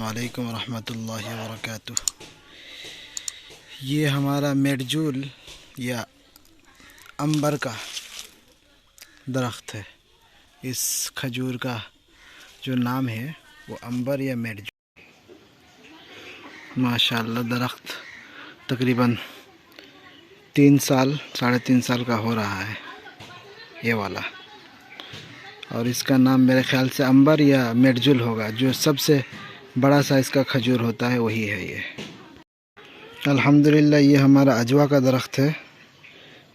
अस्सलामुअलैकुम रहमतुल्लाहि व बरकातुह। ये हमारा मेडजूल या अंबर का दरख्त है। इस खजूर का जो नाम है वो अंबर या मेडजूल। माशाअल्लाह दरख्त तकरीबन 3 साल 3.5 साल का हो रहा है ये वाला, और इसका नाम मेरे ख़्याल से अंबर या मेडजूल होगा। जो सबसे बड़ा साइज़ का खजूर होता है वही है ये। अल्हम्दुलिल्लाह ये हमारा अजवा का दरख्त है।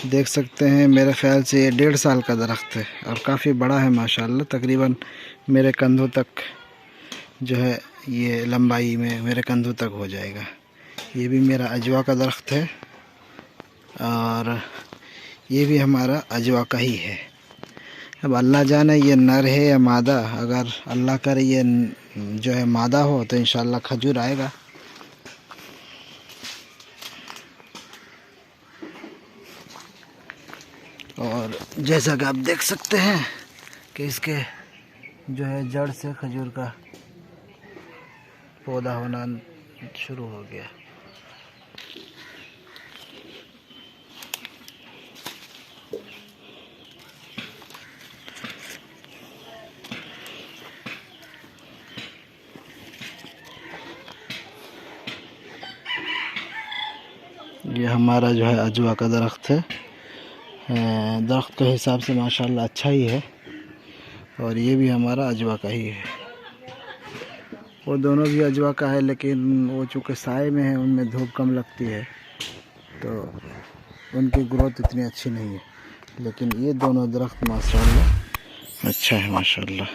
देख सकते हैं मेरे ख़्याल से ये 1.5 साल का दरख्त है और काफ़ी बड़ा है माशाअल्लाह। तकरीबन मेरे कंधों तक जो है ये लंबाई में मेरे कंधों तक हो जाएगा। ये भी मेरा अजवा का दरख्त है और ये भी हमारा अजवा का ही है। अब अल्लाह जाने ये नर है या मादा। अगर अल्लाह करे ये जो है मादा हो तो इंशाअल्लाह खजूर आएगा। और जैसा कि आप देख सकते हैं कि इसके जो है जड़ से खजूर का पौधा होना शुरू हो गया। ये हमारा जो है अजवा का दरख्त है। दरख्त के हिसाब से माशाल्लाह अच्छा ही है और ये भी हमारा अजवा का ही है। वो दोनों भी अजवा का है, लेकिन वो चूँकि साए में है उनमें धूप कम लगती है तो उनकी ग्रोथ इतनी अच्छी नहीं है। लेकिन ये दोनों दरख्त माशाल्लाह अच्छा है माशाल्लाह।